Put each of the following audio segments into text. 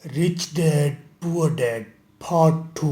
Rich Dad Poor Dad Part 2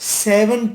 7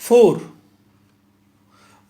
4,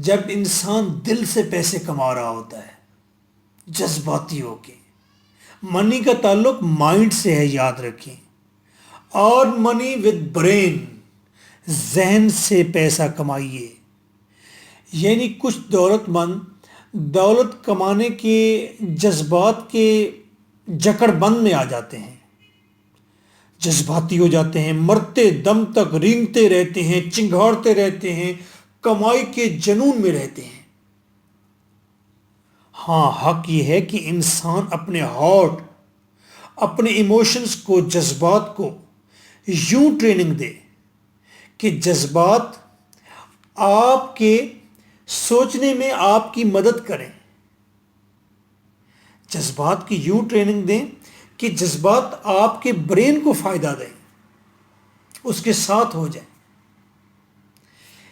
جب انسان دل سے پیسے کما رہا ہوتا ہے، جذباتی ہو کے. منی کا تعلق مائنڈ سے ہے، یاد رکھیں. اور منی ود برین، ذہن سے پیسہ کمائیے. یعنی کچھ دولت مند دولت کمانے کے جذبات کے جکڑ بند میں آ جاتے ہیں، جذباتی ہو جاتے ہیں، مرتے دم تک رینگتے رہتے ہیں، چنگھاڑتے رہتے ہیں، کمائی کے جنون میں رہتے ہیں. ہاں، حق یہ ہے کہ انسان اپنے ہارٹ، اپنے ایموشنز کو، جذبات کو یوں ٹریننگ دے کہ جذبات آپ کے سوچنے میں آپ کی مدد کریں. جذبات کی یوں ٹریننگ دیں کہ جذبات آپ کے برین کو فائدہ دیں، اس کے ساتھ ہو جائیں.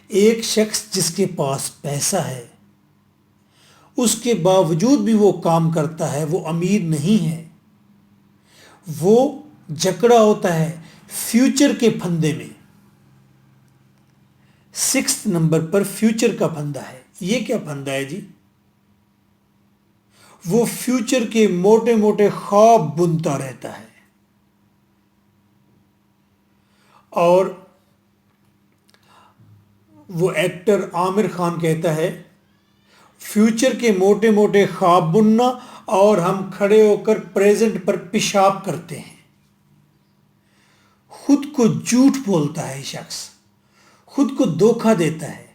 ایک شخص جس کے پاس پیسہ ہے، اس کے باوجود بھی وہ کام کرتا ہے، وہ امیر نہیں ہے. وہ جکڑا ہوتا ہے فیوچر کے پھندے میں. 6 نمبر پر فیوچر کا پھندا ہے. یہ کیا پھندا ہے جی؟ وہ فیوچر کے موٹے موٹے خواب بنتا رہتا ہے. اور وہ ایکٹر عامر خان کہتا ہے، فیوچر کے موٹے موٹے خواب بننا اور ہم کھڑے ہو کر پریزنٹ پر پیشاب کرتے ہیں. خود کو جھوٹ بولتا ہے شخص، خود کو دھوکہ دیتا ہے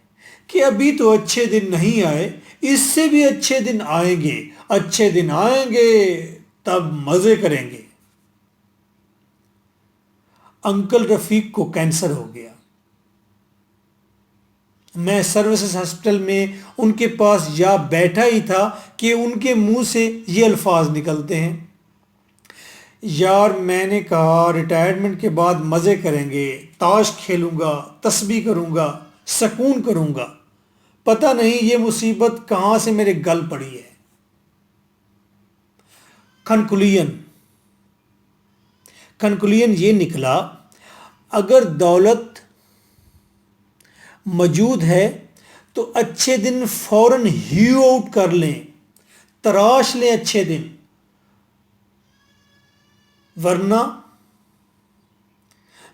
کہ ابھی تو اچھے دن نہیں آئے، اس سے بھی اچھے دن آئیں گے، اچھے دن آئیں گے تب مزے کریں گے. انکل رفیق کو کینسر ہو گیا. میں سروسز ہاسپٹل میں ان کے پاس جا بیٹھا ہی تھا کہ ان کے منہ سے یہ الفاظ نکلتے ہیں، یار میں نے کہا ریٹائرمنٹ کے بعد مزے کریں گے، تاش کھیلوں گا، تسبیح کروں گا، سکون کروں گا، پتہ نہیں یہ مصیبت کہاں سے میرے گل پڑی ہے. کنکلوژن یہ نکلا، اگر دولت موجود ہے تو اچھے دن فوراً ہیو آؤٹ کر لیں، تراش لیں اچھے دن، ورنہ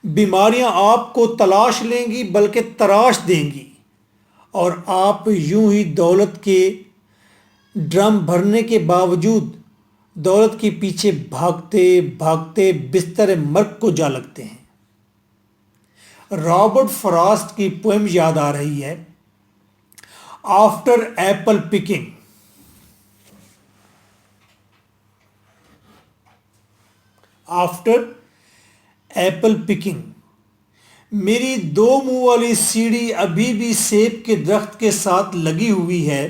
بیماریاں آپ کو تلاش لیں گی بلکہ تراش دیں گی، اور آپ یوں ہی دولت کے ڈرم بھرنے کے باوجود دولت کے پیچھے بھاگتے بھاگتے بستر مرگ کو جا لگتے ہیں. رابرٹ فراسٹ کی پوئم یاد آ رہی ہے، after apple picking. After apple picking, میری 2 منہ والی سیڑھی ابھی بھی سیب کے درخت کے ساتھ لگی ہوئی ہے،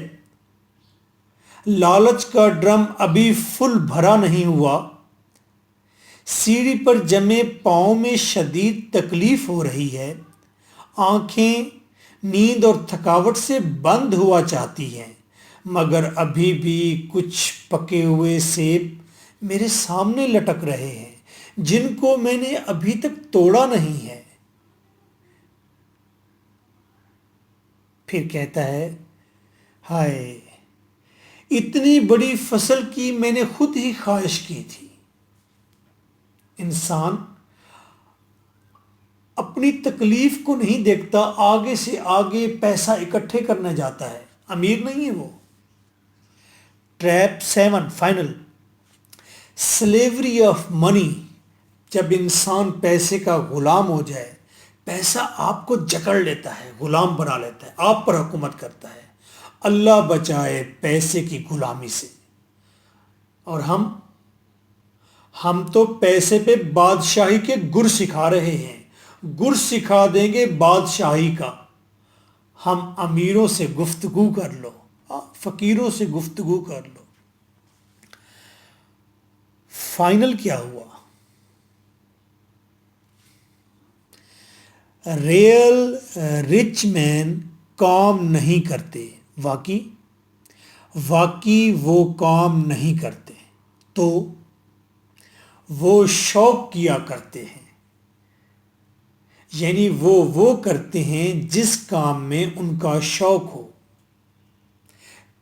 لالچ کا ڈرم ابھی فل بھرا نہیں ہوا، سیڑھی پر جمے پاؤں میں شدید تکلیف ہو رہی ہے، آنکھیں نیند اور تھکاوٹ سے بند ہوا چاہتی ہیں، مگر ابھی بھی کچھ پکے ہوئے سیب میرے سامنے لٹک رہے ہیں جن کو میں نے ابھی تک توڑا نہیں ہے. پھر کہتا ہے، ہائے اتنی بڑی فصل کی میں نے خود ہی خواہش کی تھی. انسان اپنی تکلیف کو نہیں دیکھتا، آگے سے آگے پیسہ اکٹھے کرنا جاتا ہے، امیر نہیں ہے وہ. Trap 7 final, slavery of money. جب انسان پیسے کا غلام ہو جائے، پیسہ آپ کو جکڑ لیتا ہے، غلام بنا لیتا ہے، آپ پر حکومت کرتا ہے. اللہ بچائے پیسے کی غلامی سے. اور ہم تو پیسے پہ بادشاہی کے گر سکھا رہے ہیں، گر سکھا دیں گے بادشاہی کا. ہم امیروں سے گفتگو کر لو، فقیروں سے گفتگو کر لو. فائنل کیا ہوا؟ ریئل رچ مین کام نہیں کرتے، واقعی وہ کام نہیں کرتے، تو وہ شوق کیا کرتے ہیں. یعنی وہ کرتے ہیں جس کام میں ان کا شوق ہو.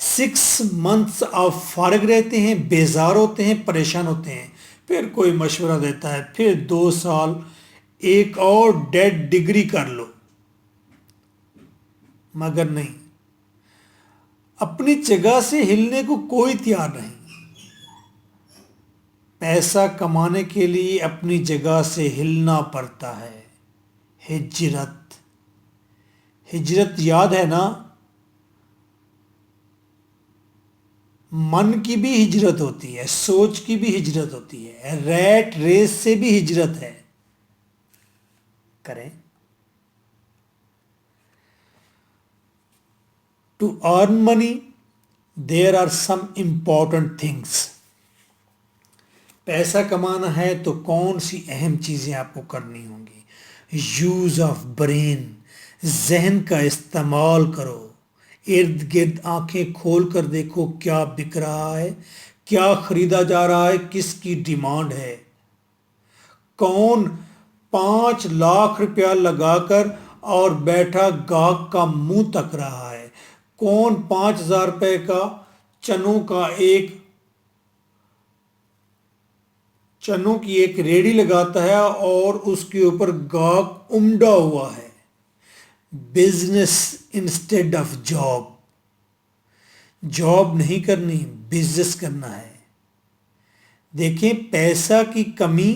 6 months آپ فارغ رہتے ہیں، بیزار ہوتے ہیں، پریشان ہوتے ہیں، پھر کوئی مشورہ دیتا ہے پھر 2 سال ایک اور ڈیڈ ڈگری کر لو، مگر نہیں، اپنی جگہ سے ہلنے کو کوئی تیار نہیں۔ پیسہ کمانے کے لیے اپنی جگہ سے ہلنا پڑتا ہے۔ ہجرت، ہجرت یاد ہے نا؟ من کی بھی ہجرت ہوتی ہے، سوچ کی بھی ہجرت ہوتی ہے، ریٹ ریس سے بھی ہجرت ہے، کریں۔ To earn money there are some important things. پیسہ کمانا ہے تو کون سی اہم چیزیں آپ کو کرنی ہوں گی؟ یوز آف برین، ذہن کا استعمال کرو، ارد گرد آنکھیں کھول کر دیکھو کیا بک رہا ہے، کیا خریدا جا رہا ہے، کس کی ڈیمانڈ ہے، کون 5 لاکھ روپیہ لگا کر اور بیٹھا گاہک کا منہ تک رہا ہے، کون 5,000 روپے کا چنوں کی ایک ریڑھی لگاتا ہے اور اس کے اوپر گاہک امڈا ہوا ہے۔ Business instead of job, job نہیں کرنی، بزنس کرنا ہے۔ دیکھیں، پیسہ کی کمی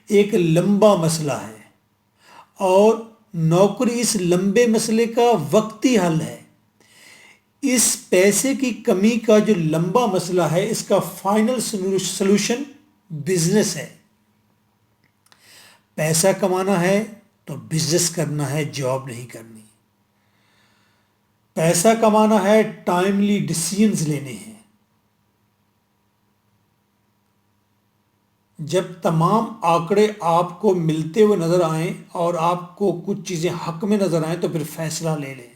ایک لمبا مسئلہ ہے اور نوکری اس لمبے مسئلے کا وقتی حل ہے۔ اس پیسے کی کمی کا جو لمبا مسئلہ ہے، اس کا فائنل سلوشن بزنس ہے۔ پیسہ کمانا ہے تو بزنس کرنا ہے، جاب نہیں کرنی۔ پیسہ کمانا ہے، ٹائملی ڈیسیژنز لینے ہیں۔ جب تمام آنکڑے آپ کو ملتے ہوئے نظر آئیں اور آپ کو کچھ چیزیں حق میں نظر آئیں تو پھر فیصلہ لے لیں۔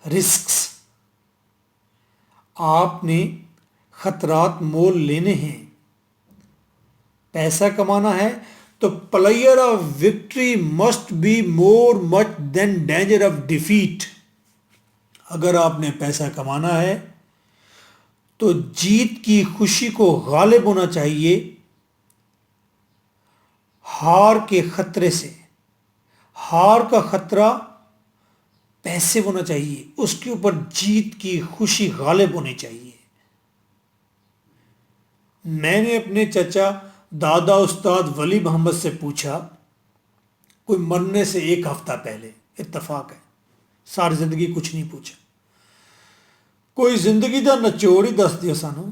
رسکس، آپ نے خطرات مول لینے ہیں۔ پیسہ کمانا ہے تو player of victory must be more much than danger of defeat. اگر آپ نے پیسہ کمانا ہے تو جیت کی خوشی کو غالب ہونا چاہیے ہار کے خطرے سے۔ ہار کا خطرہ پیسے ہونا چاہیے، اس کے اوپر جیت کی خوشی غالب ہونی چاہیے۔ میں نے اپنے چچا دادا استاد ولی محمد سے پوچھا، کوئی مرنے سے 1 ہفتہ پہلے، اتفاق ہے، ساری زندگی کچھ نہیں پوچھا، کوئی زندگی دا نچوڑ ہی دس دیا سانو۔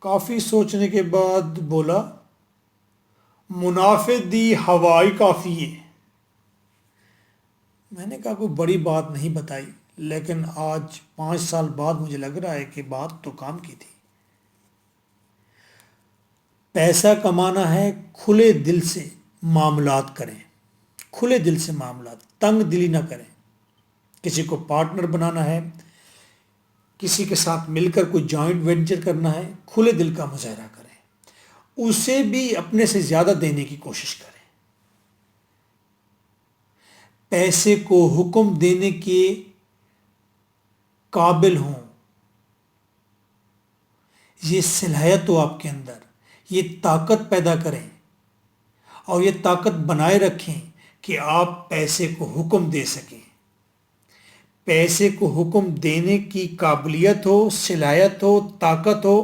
کافی سوچنے کے بعد بولا، منافع دی ہوائی کافی ہے۔ میں نے کہا کوئی بڑی بات نہیں بتائی، لیکن آج 5 سال بعد مجھے لگ رہا ہے کہ بات تو کام کی تھی۔ پیسہ کمانا ہے، کھلے دل سے معاملات کریں، کھلے دل سے معاملات، تنگ دلی نہ کریں۔ کسی کو پارٹنر بنانا ہے، کسی کے ساتھ مل کر کوئی جوائنٹ وینچر کرنا ہے، کھلے دل کا مظاہرہ کریں، اسے بھی اپنے سے زیادہ دینے کی کوشش کریں۔ پیسے کو حکم دینے کے قابل ہوں، یہ صلاحیت ہو آپ کے اندر، یہ طاقت پیدا کریں اور یہ طاقت بنائے رکھیں کہ آپ پیسے کو حکم دے سکیں۔ پیسے کو حکم دینے کی قابلیت ہو، صلاحیت ہو، طاقت ہو،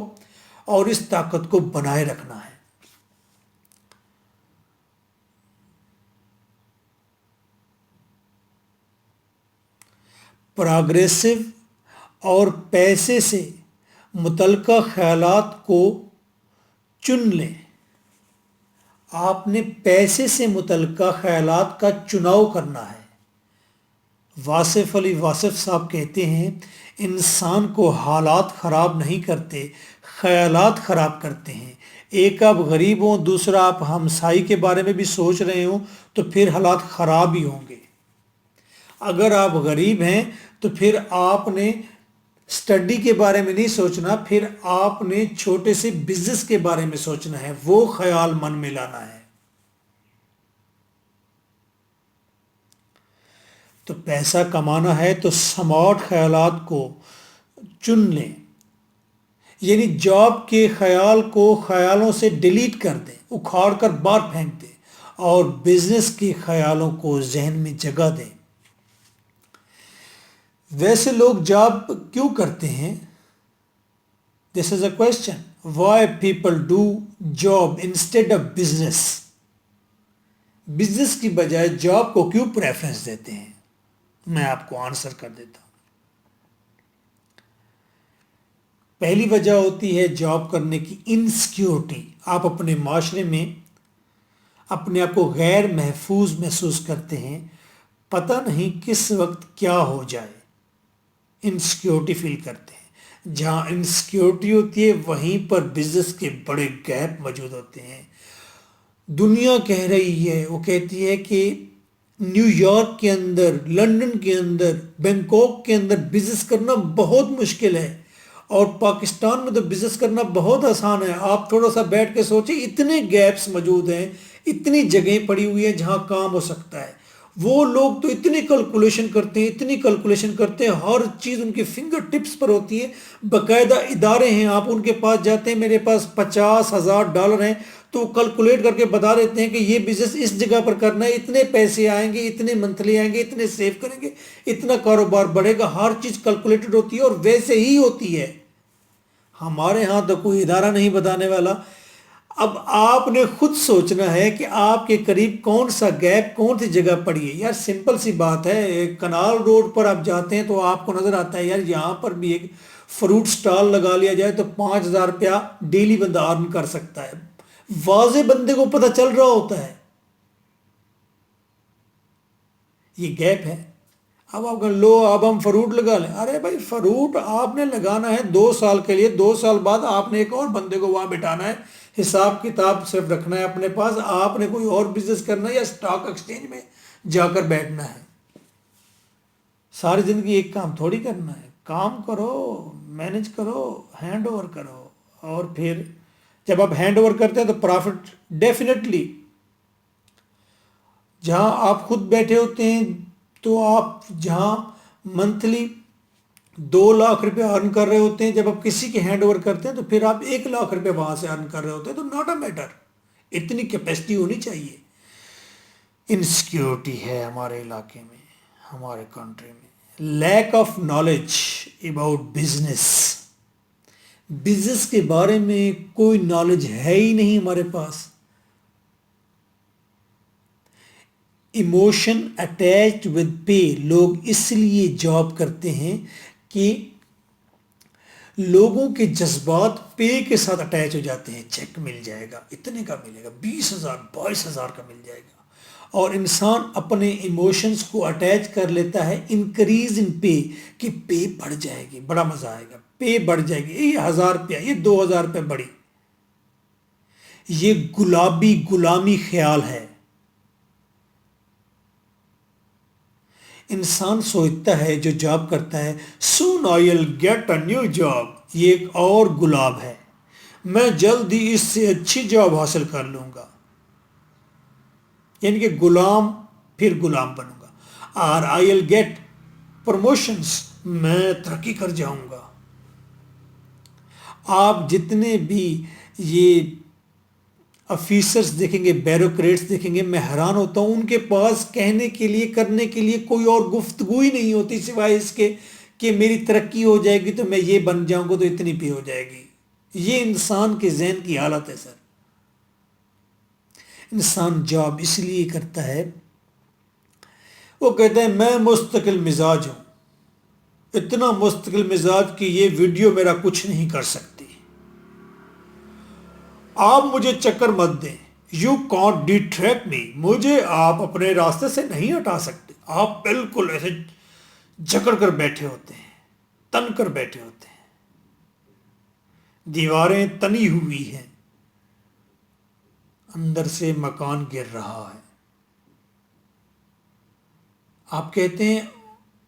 اور اس طاقت کو بنائے رکھنا ہے۔ پروگریسو اور پیسے سے متعلقہ خیالات کو چن لیں۔ آپ نے پیسے سے متعلقہ خیالات کا چناؤ کرنا ہے۔ واصف علی واصف صاحب کہتے ہیں، انسان کو حالات خراب نہیں کرتے، خیالات خراب کرتے ہیں۔ ایک آپ غریب ہوں، دوسرا آپ ہمسائی کے بارے میں بھی سوچ رہے ہوں تو پھر حالات خراب ہی ہوں گے۔ اگر آپ غریب ہیں تو پھر آپ نے سٹڈی کے بارے میں نہیں سوچنا، پھر آپ نے چھوٹے سے بزنس کے بارے میں سوچنا ہے، وہ خیال من میں لانا ہے۔ تو پیسہ کمانا ہے تو سمارٹ خیالات کو چن لیں، یعنی جاب کے خیال کو خیالوں سے ڈیلیٹ کر دیں، اکھاڑ کر باہر پھینک دیں، اور بزنس کے خیالوں کو ذہن میں جگہ دیں۔ ویسے لوگ جاب کیوں کرتے ہیں؟ This is a question, why people do job instead of business? Business کی بجائے جاب کو کیوں پریفرنس دیتے ہیں؟ میں آپ کو آنسر کر دیتا ہوں۔ پہلی وجہ ہوتی ہے جاب کرنے کی انسیکیورٹی۔ آپ اپنے معاشرے میں اپنے آپ کو غیر محفوظ محسوس کرتے ہیں، پتہ نہیں کس وقت کیا ہو جائے، انسیکیورٹی فیل کرتے ہیں۔ جہاں انسیکیورٹی ہوتی ہے وہیں پر بزنس کے بڑے گیپ موجود ہوتے ہیں۔ دنیا کہہ رہی ہے، وہ کہتی ہے کہ نیو یارک کے اندر، لندن کے اندر، بینکاک کے اندر بزنس کرنا بہت مشکل ہے، اور پاکستان میں تو بزنس کرنا بہت آسان ہے۔ آپ تھوڑا سا بیٹھ کے سوچیں، اتنے گیپس موجود ہیں، اتنی جگہیں پڑی ہوئی ہیں جہاں کام ہو سکتا ہے۔ وہ لوگ تو اتنی کیلکولیشن کرتے ہیں، اتنی کیلکولیشن کرتے ہیں، ہر چیز ان کے فنگر ٹپس پر ہوتی ہے۔ باقاعدہ ادارے ہیں، آپ ان کے پاس جاتے ہیں، میرے پاس $50,000 ہیں، تو کیلکولیٹ کر کے بتا دیتے ہیں کہ یہ بزنس اس جگہ پر کرنا ہے، اتنے پیسے آئیں گے، اتنے منتھلی آئیں گے، اتنے سیو کریں گے، اتنا کاروبار بڑھے گا۔ ہر چیز کیلکولیٹڈ ہوتی ہے اور ویسے ہی ہوتی ہے۔ ہمارے ہاں تو کوئی ادارہ نہیں بتانے والا۔ اب آپ نے خود سوچنا ہے کہ آپ کے قریب کون سا گیپ، کون سی جگہ پڑی ہے۔ یار سمپل سی بات ہے، کنال روڈ پر آپ جاتے ہیں تو آپ کو نظر آتا ہے یار یہاں پر بھی ایک فروٹ سٹال لگا لیا جائے تو $5,000 ڈیلی بندہ ارن کر سکتا ہے۔ واضح بندے کو پتہ چل رہا ہوتا ہے یہ گیپ ہے۔ اب آپ کہا لو اب ہم فروٹ لگا لیں، ارے بھائی فروٹ آپ نے لگانا ہے 2 سال کے لیے، 2 سال بعد آپ نے ایک اور بندے کو وہاں بٹھانا ہے، حساب کتاب صرف رکھنا ہے اپنے پاس، آپ نے کوئی اور بزنس کرنا ہے یا اسٹاک ایکسچینج میں جا کر بیٹھنا ہے۔ ساری زندگی ایک کام تھوڑی کرنا ہے، کام کرو، مینج کرو، ہینڈ اوور کرو، اور پھر جب آپ ہینڈ اوور کرتے ہیں تو پرافٹ ڈیفینیٹلی، جہاں آپ خود بیٹھے ہوتے ہیں تو آپ جہاں منتھلی $2 لاکھ ارن کر رہے ہوتے ہیں، جب آپ کسی کے ہینڈ اوور کرتے ہیں تو پھر آپ $1 لاکھ وہاں سے ارن کر رہے ہوتے ہیں۔ تو ناٹ اے میٹر، اتنی کیپیسٹی ہونی چاہیے۔ انسیکیورٹی ہے ہمارے علاقے میں، ہمارے کنٹری میں، lack of knowledge about business. Business کے بارے میں کوئی نالج ہے ہی نہیں ہمارے پاس۔ ایموشن اٹیچڈ ود پے، لوگ اس لیے جاب کرتے ہیں کہ لوگوں کے جذبات پے کے ساتھ اٹیچ ہو جاتے ہیں۔ چیک مل جائے گا، اتنے کا ملے گا، 20,000 22,000 کا مل جائے گا، اور انسان اپنے ایموشنز کو اٹیچ کر لیتا ہے انکریز ان پے، کہ پے بڑھ جائے گی، بڑا مزہ آئے گا، پے بڑھ جائے گی، یہ $1,000، یہ $2,000 بڑھی۔ یہ گلابی غلامی خیال ہے۔ انسان سوچتا ہے جو جاب کرتا ہے soon I will get a new job, یہ ایک اور گلاب ہے، میں جلد ہی اس سے اچھی جاب حاصل کر لوں گا، یعنی کہ غلام پھر غلام بنوں گا، اور آئی ول گیٹ پروموشنز، میں ترقی کر جاؤں گا۔ آپ جتنے بھی یہ آفیسرز دیکھیں گے، بیوروکریٹس دیکھیں گے، میں حیران ہوتا ہوں، ان کے پاس کہنے کے لیے، کرنے کے لیے کوئی اور گفتگو ہی نہیں ہوتی سوائے اس کے کہ میری ترقی ہو جائے گی تو میں یہ بن جاؤں گا تو اتنی پے ہو جائے گی۔ یہ انسان کے ذہن کی حالت ہے سر۔ انسان جاب اس لیے کرتا ہے، وہ کہتے ہیں میں مستقل مزاج ہوں، اتنا مستقل مزاج کہ یہ ویڈیو میرا کچھ نہیں کر سکتی، آپ مجھے چکر مت دیں، یو کانٹ ڈیٹریکٹ می، مجھے آپ اپنے راستے سے نہیں ہٹا سکتے۔ آپ بالکل ایسے جکڑ کر بیٹھے ہوتے ہیں، تن کر بیٹھے ہوتے ہیں، دیواریں تنی ہوئی ہیں، اندر سے مکان گر رہا ہے۔ آپ کہتے ہیں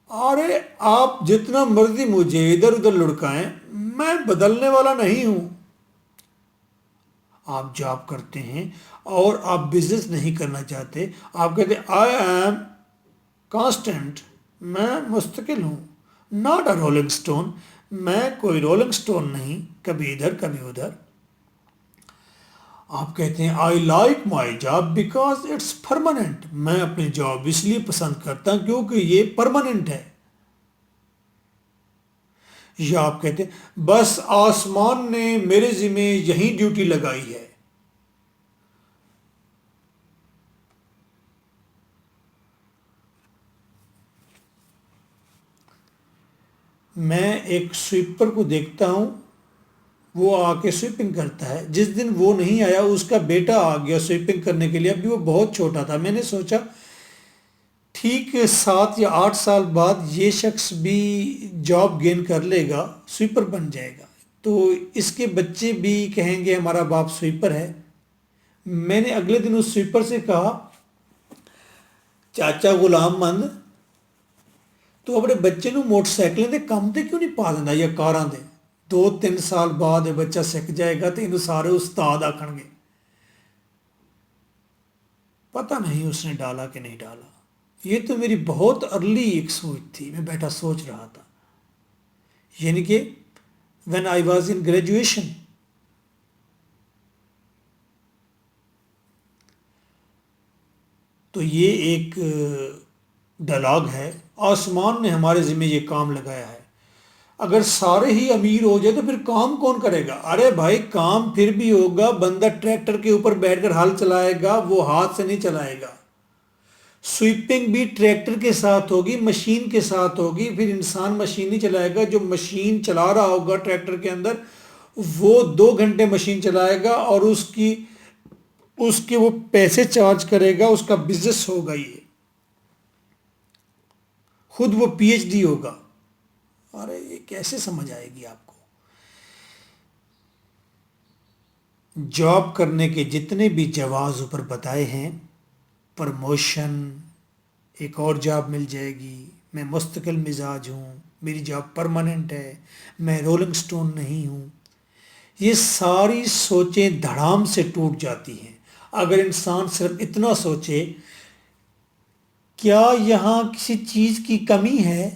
ارے آپ جتنا مرضی مجھے ادھر ادھر لڑکائیں، میں بدلنے والا نہیں ہوں۔ آپ جاب کرتے ہیں اور آپ بزنس نہیں کرنا چاہتے، آپ کہتے ہیں آئی ایم کانسٹنٹ، میں مستقل ہوں. Not a rolling stone. میں کوئی رولنگ سٹون نہیں، کبھی ادھر کبھی ادھر. آپ کہتے ہیں I like my job because it's permanent. میں اپنی جاب اس لیے پسند کرتا ہوں کیونکہ یہ پرماننٹ ہے. یا آپ کہتے ہیں بس آسمان نے میرے ذمہ یہی ڈیوٹی لگائی ہے. میں ایک سویپر کو دیکھتا ہوں، وہ آ کے سویپنگ کرتا ہے. جس دن وہ نہیں آیا اس کا بیٹا آ گیا سویپنگ کرنے کے لیے. ابھی وہ بہت چھوٹا تھا. میں نے سوچا ٹھیک 7 یا 8 سال بعد یہ شخص بھی جاب گین کر لے گا، سویپر بن جائے گا، تو اس کے بچے بھی کہیں گے ہمارا باپ سویپر ہے. میں نے اگلے دن اس سویپر سے کہا چاچا غلام مند تو اپنے بچے نو موٹر سائیکلیں دے کم تے کیوں نہیں پا دینا یا کاراں دے. 2-3 سال بعد یہ بچہ سکھ جائے گا تو انہوں سارے استاد آکھن گے. پتہ نہیں اس نے ڈالا کہ نہیں ڈالا. یہ تو میری بہت ارلی ایک سوچ تھی. میں بیٹھا سوچ رہا تھا، یعنی کہ when I was in graduation. تو یہ ایک ڈائلاگ ہے. آسمان نے ہمارے ذمہ یہ کام لگایا ہے. اگر سارے ہی امیر ہو جائے تو پھر کام کون کرے گا؟ ارے بھائی کام پھر بھی ہوگا. بندہ ٹریکٹر کے اوپر بیٹھ کر ہل چلائے گا، وہ ہاتھ سے نہیں چلائے گا. سویپنگ بھی ٹریکٹر کے ساتھ ہوگی، مشین کے ساتھ ہوگی. پھر انسان مشین نہیں چلائے گا. جو مشین چلا رہا ہوگا ٹریکٹر کے اندر وہ 2 گھنٹے مشین چلائے گا اور اس کے وہ پیسے چارج کرے گا. اس کا بزنس ہوگا. یہ خود وہ پی ایچ ڈی ہوگا. ارے یہ کیسے سمجھ آئے گی آپ کو؟ جاب کرنے کے جتنے بھی جواز اوپر بتائے ہیں، پرموشن، ایک اور جاب مل جائے گی، میں مستقل مزاج ہوں، میری جاب پرماننٹ ہے، میں رولنگ سٹون نہیں ہوں، یہ ساری سوچیں دھڑام سے ٹوٹ جاتی ہیں اگر انسان صرف اتنا سوچے کیا یہاں کسی چیز کی کمی ہے.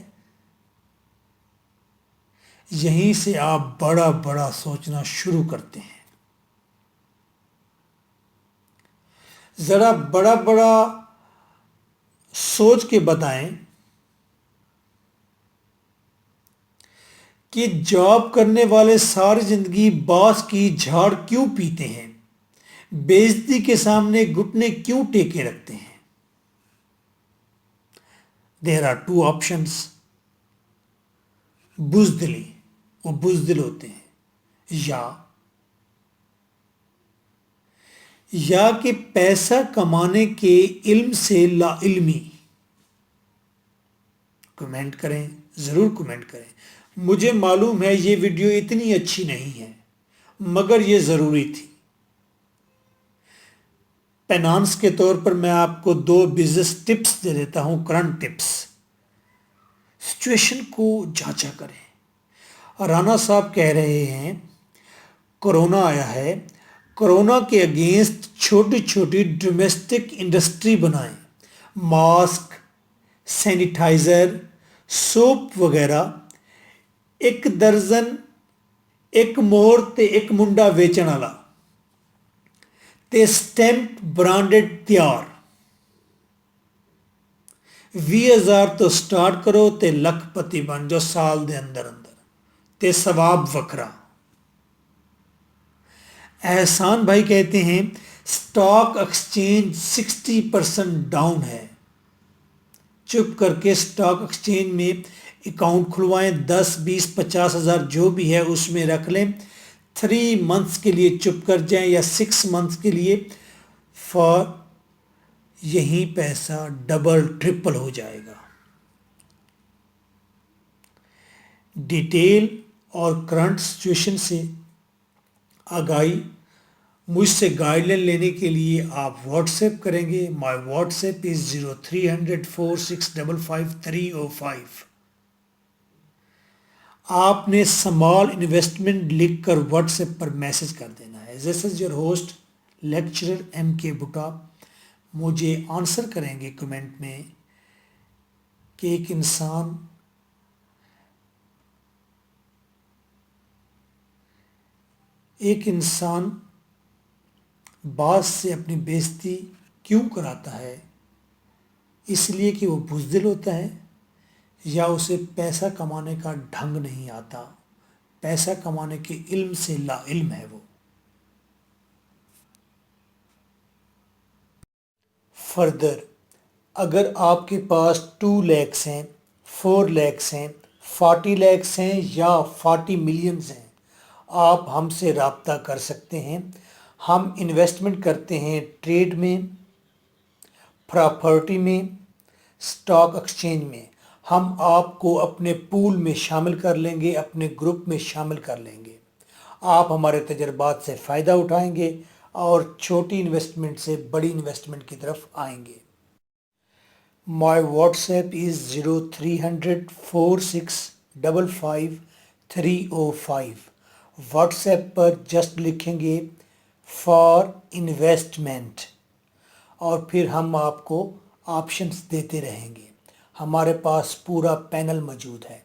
یہیں سے آپ بڑا بڑا سوچنا شروع کرتے ہیں. ذرا بڑا بڑا سوچ کے بتائیں کہ جاب کرنے والے ساری زندگی باس کی جھاڑ کیوں پیتے ہیں، بےعزتی کے سامنے گھٹنے کیوں ٹیکے رکھتے ہیں. There are 2 options. بزدلی، وہ بزدل ہوتے ہیں، یا کہ پیسہ کمانے کے علم سے لا علمی. کمنٹ کریں، ضرور کمنٹ کریں. مجھے معلوم ہے یہ ویڈیو اتنی اچھی نہیں ہے مگر یہ ضروری تھی. فائنانس کے طور پر میں آپ کو 2 بزنس ٹپس دے دیتا ہوں، کرنٹ ٹپس. سچویشن کو جانچا کریں. رانا صاحب کہہ رہے ہیں کرونا آیا ہے، کرونا کے اگینسٹ چھوٹی چھوٹی ڈومیسٹک انڈسٹری بنائیں. ماسک، سینیٹائزر، سوپ وغیرہ. 1 درجن، 1 مہر تے 1 منڈا ویچن والا تے سٹیمپ برانڈڈ تیار. 20,000 تو سٹارٹ کرو تے لکھ پتی بن جاؤ سال دے اندر اندر تے ثواب وکھرا. احسان بھائی کہتے ہیں سٹاک ایکسچینج 60% ڈاؤن ہے. چپ کر کے سٹاک ایکسچینج میں اکاؤنٹ کھلوائیں. 10 20 50 ہزار جو بھی ہے اس میں رکھ لیں. 3 منتھس کے لیے چپ کر جائیں یا 6 منتھس کے لیے، فار یہی پیسہ ڈبل ٹرپل ہو جائے گا. ڈیٹیل اور کرنٹ سچویشن سے آگاہی مجھ سے گائیڈ لائن لینے کے لیے آپ واٹس ایپ کریں گے. مائی واٹس ایپ از 030046555305. آپ نے سمال انویسٹمنٹ لکھ کر واٹس ایپ پر میسج کر دینا ہے. This is your host lecturer M K Batta. مجھے آنسر کریں گے کمنٹ میں کہ ایک انسان باز سے اپنی بےزتی کیوں کراتا ہے؟ اس لیے کہ وہ بزدل ہوتا ہے، یا اسے پیسہ کمانے کا ڈھنگ نہیں آتا، پیسہ کمانے کے علم سے لا علم ہے وہ۔ فردر، اگر آپ کے پاس 2 لیکس ہیں، 4 لیکس ہیں، 40 لیکس ہیں یا 40 ملینز ہیں، آپ ہم سے رابطہ کر سکتے ہیں۔ ہم انویسٹمنٹ کرتے ہیں ٹریڈ میں، پراپرٹی میں، سٹاک ایکسچینج میں۔ ہم آپ کو اپنے پول میں شامل کر لیں گے، اپنے گروپ میں شامل کر لیں گے۔ آپ ہمارے تجربات سے فائدہ اٹھائیں گے اور چھوٹی انویسٹمنٹ سے بڑی انویسٹمنٹ کی طرف آئیں گے۔ My WhatsApp is 0300 4655 305۔ What's app per just لکھیں گے فار انویسٹمنٹ، اور پھر ہم آپ کو آپشنز دیتے رہیں گے۔ ہمارے پاس پورا پینل موجود ہے۔